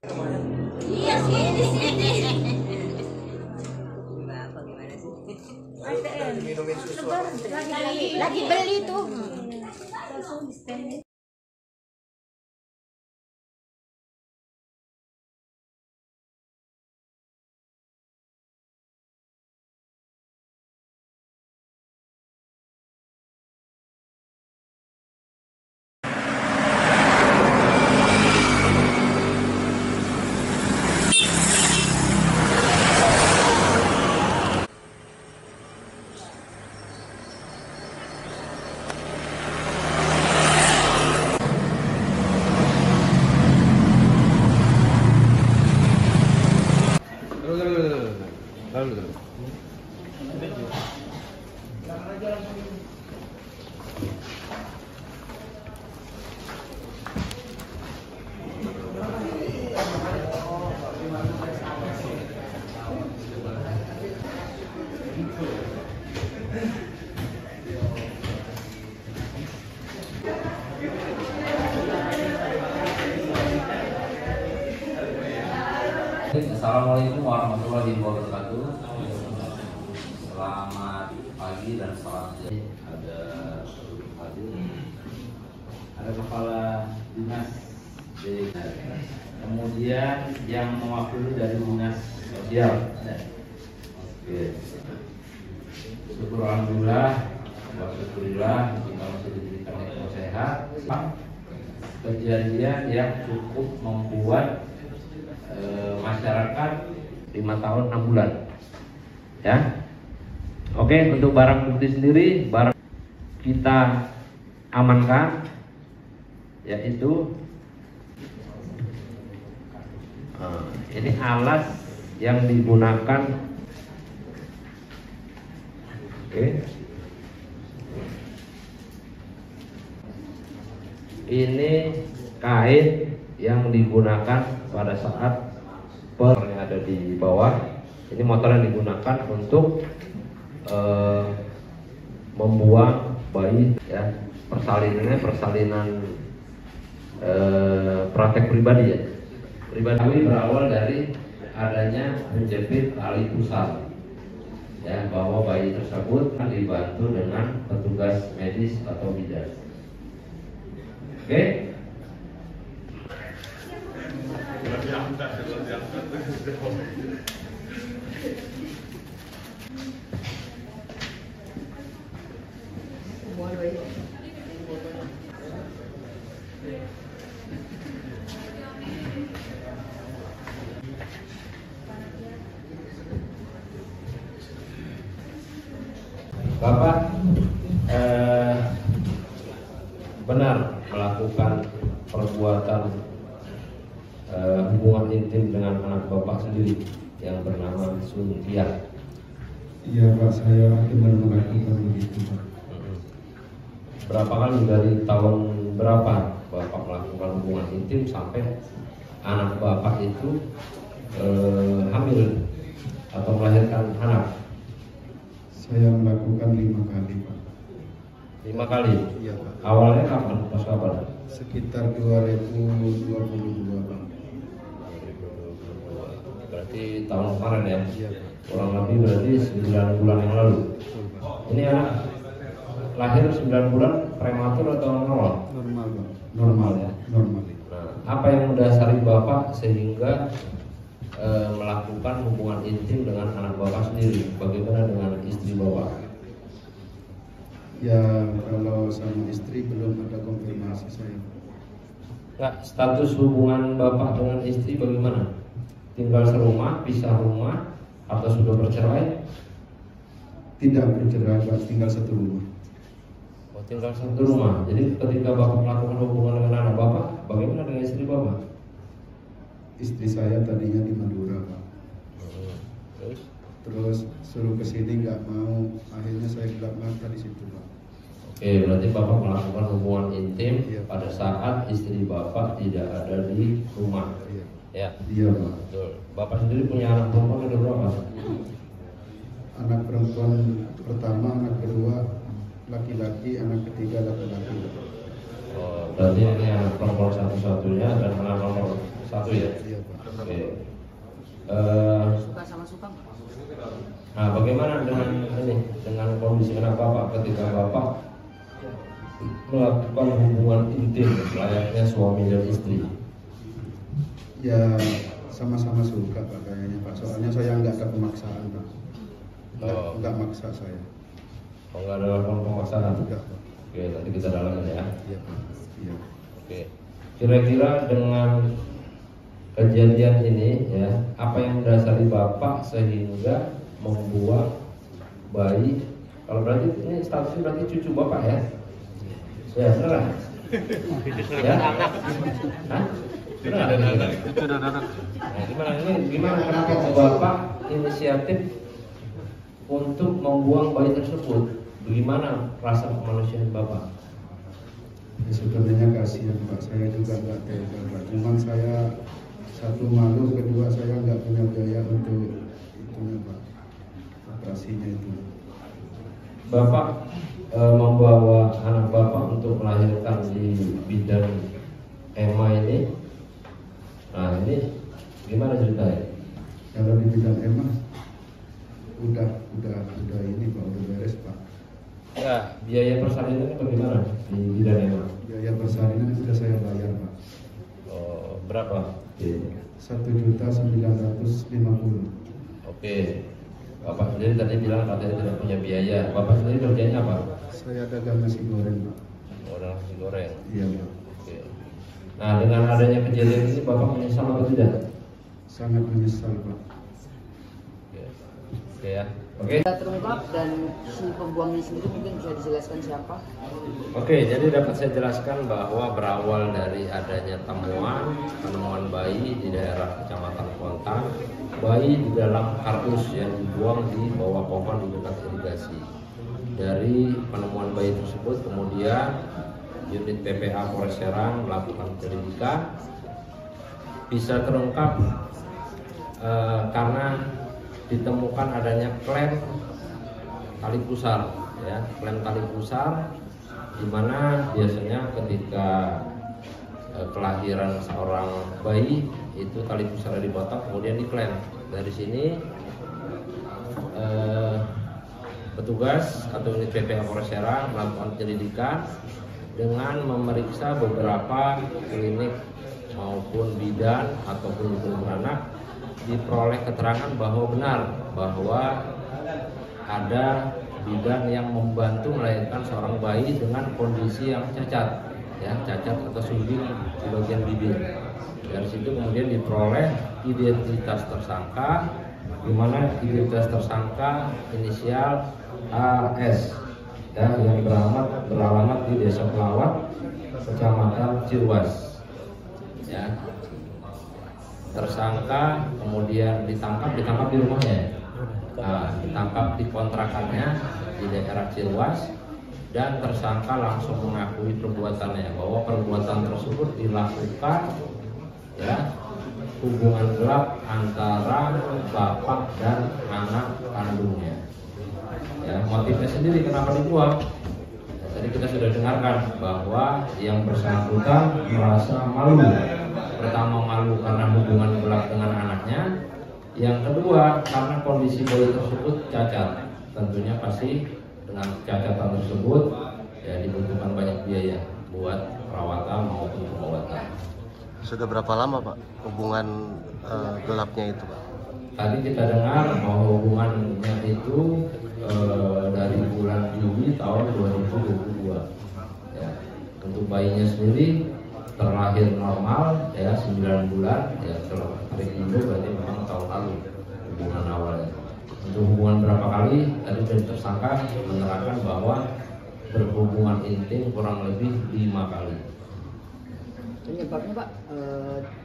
Iya sih di sini. Gimana sih? Minumin susu. Lagi beli tuh. Lalu. Assalamualaikum warahmatullahi wabarakatuh. Selamat pagi dan selamat siang. Ada kepala dinas desa, kemudian yang mewakili dari dinas sosial. Oke. Syukur alhamdulillah, alhamdulillah kita masih diberikan ekonomi sehat. Kejadian yang cukup membuat masyarakat 5 tahun 6 bulan ya. Oke, untuk barang bukti sendiri barang kita amankan yaitu ini alas yang digunakan. Oke, ini kain yang digunakan pada saat yang ada di bawah. Ini motor yang digunakan untuk membuang bayi ya. Persalinan praktek pribadi ya. Pribadi berawal dari adanya menjepit tali pusar ya, bahwa bayi tersebut dibantu dengan petugas medis atau bidan. Oke. Bapak benar melakukan perbuatan hubungan intim dengan anak Bapak sendiri yang bernama Suntia. Iya Pak, saya benar melakukan begitu Pak. Berapa kali, dari tahun berapa Bapak melakukan hubungan intim sampai anak Bapak itu hamil atau melahirkan anak? Saya melakukan 5 kali Pak. 5 kali? Iya Pak. Awalnya kapan? Pas kapan? Sekitar 2022 Pak. Berarti tahun kemarin ya? Iya Pak. Kurang lebih berarti 9 bulan yang lalu. Ini anak lahir 9 bulan prematur atau normal? Normal Pak. Normal ya? Normal. Nah, apa yang mendasari Bapak sehingga melakukan hubungan intim dengan anak Bapak sendiri? Bagaimana dengan istri Bapak? Ya kalau sama istri belum ada konfirmasi saya. Nggak, status hubungan Bapak dengan istri bagaimana? Tinggal serumah, pisah rumah, atau sudah bercerai? Tidak bercerai Pak, tinggal satu rumah. Oh, tinggal satu rumah. Jadi ketika Bapak melakukan hubungan dengan anak Bapak, bagaimana dengan istri Bapak? Istri saya tadinya di Madura Pak. Terus suruh ke sini nggak mau, akhirnya saya gelap mata di situ Pak. Oke, berarti Bapak melakukan hubungan intim Iya. pada saat istri Bapak tidak ada di rumah. Iya. Ya. Iya Pak. Betul. Bapak sendiri punya anak perempuan ada berapa? Anak perempuan pertama, anak kedua laki-laki, anak ketiga laki-laki. Oh, berarti ini anak perempuan satu-satunya dan anak nomor 1 ya? Iya Pak. Oke. Suka sama suka. Nah, bagaimana dengan kondisi anak bapak ketika bapak melakukan hubungan intim layaknya suami dan istri? Ya sama-sama suka Pak kayaknya Pak. Soalnya saya nggak ada pemaksaan Pak. Nggak maksa saya. Oh, nggak ada lakukan pemaksaan? Enggak Pak. Oke, nanti kita dalamin ya. Iya Pak. Iya. Oke. Kira-kira dengan kejadian ini ya, apa yang mendasari bapak sehingga membuang bayi? Kalau berarti ini statusnya berarti cucu bapak ya? Ya benar. Ya? Hah? Benar. Nah, gimana kenapa bapak inisiatif untuk membuang bayi tersebut? Bagaimana rasa kemanusiaan bapak? Ya, sebenarnya kasihan Pak. Saya juga nggak tega Pak. Cuman saya satu malu, kedua saya nggak punya biaya untuk itunya Pak. Operasinya itu. Bapak membawa anak bapak untuk melahirkan di bidan EMA ini. Nah ini gimana ceritanya? Kalau di bidang EMA udah ini Pak, udah beres Pak. Ya, biaya persalinan bagaimana di bidan EMA? Biaya persalinan sudah saya bayar Pak. Oh, berapa? 1.950.000. Oke. Bapak sendiri tadi bilang katanya tidak punya biaya. Bapak sendiri kerjanya apa? Saya dagang nasi goreng Pak. Orang nasi goreng. Iya Pak. Oke. Nah dengan adanya kejadian ini bapak menyesal atau tidak? Sangat menyesal Pak. Oke. Oke ya. Oke. Sudah terungkap dan si pembuangnya sendiri mungkin bisa dijelaskan siapa? Oke, jadi dapat saya jelaskan bahwa berawal dari adanya penemuan bayi di daerah Kecamatan Kontang, bayi di dalam kardus yang dibuang di bawah pohon di dekat irigasi. Dari penemuan bayi tersebut, kemudian unit PPA Polres Serang melakukan penyelidikan, bisa terungkap karena ditemukan adanya klem tali pusar, ya, klem tali pusar, di mana biasanya ketika kelahiran seorang bayi itu tali pusar dipotong kemudian diklem. Dari sini petugas atau unit PPA Polres Serang melakukan penyelidikan dengan memeriksa beberapa klinik maupun bidan ataupun ibu beranak, diperoleh keterangan bahwa benar bahwa ada bidan yang membantu melahirkan seorang bayi dengan kondisi yang cacat, ya, cacat atau sumbing di bagian bibir. Dari situ kemudian diperoleh identitas tersangka, di mana identitas tersangka inisial AS, ya, yang beralamat di Desa Pelawat, Kecamatan Cirwas, ya. Tersangka kemudian ditangkap di rumahnya, ditangkap di kontrakannya di daerah Cirwas, dan tersangka langsung mengakui perbuatannya bahwa perbuatan tersebut dilakukan, ya, hubungan gelap antara bapak dan anak kandungnya. Ya, motifnya sendiri kenapa dibuang? Tadi kita sudah dengarkan bahwa yang bersangkutan merasa malu. Pertama malu karena hubungan gelap dengan anaknya, yang kedua karena kondisi bayi tersebut cacat. Tentunya pasti dengan kecacatan tersebut ya dibutuhkan banyak biaya buat perawatan maupun pengobatan. Sudah berapa lama Pak hubungan gelapnya itu Pak? Tadi kita dengar bahwa hubungannya itu dari bulan Juli tahun 2022. Ya, untuk bayinya sendiri terlahir normal, ya, 9 bulan, ya, setelah hari Minggu berarti memang tahun lalu hubungan awalnya. Untuk hubungan berapa kali, tadi dari tersangka menerangkan bahwa berhubungan intim kurang lebih 5 kali. Penyebabnya Pak,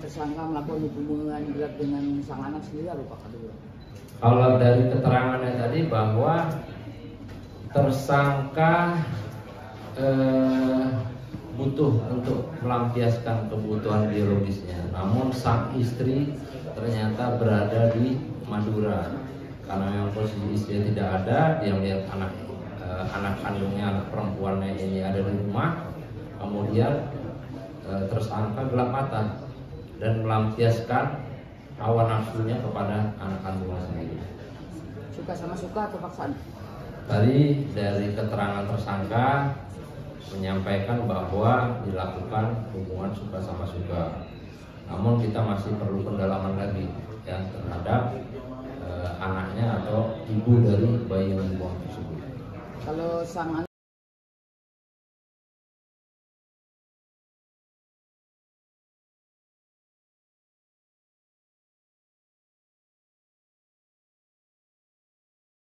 tersangka melakukan hubungan gelap dengan sang anak sendiri apa Pak? Kalau dari keterangannya tadi bahwa tersangka butuh untuk melampiaskan kebutuhan biologisnya, namun sang istri ternyata berada di Madura. Karena memang posisi istri tidak ada, dia melihat anak kandungnya, anak perempuannya ini ada di rumah, kemudian tersangka gelap mata dan melampiaskan hawa nafsunya kepada anak kandungnya sendiri. Suka sama suka atau paksaan? Tadi dari keterangan tersangka menyampaikan bahwa dilakukan hubungan suka sama suka. Namun kita masih perlu pendalaman lagi ya terhadap anaknya atau ibu dari bayi yang dibuang tersebut. Kalau sang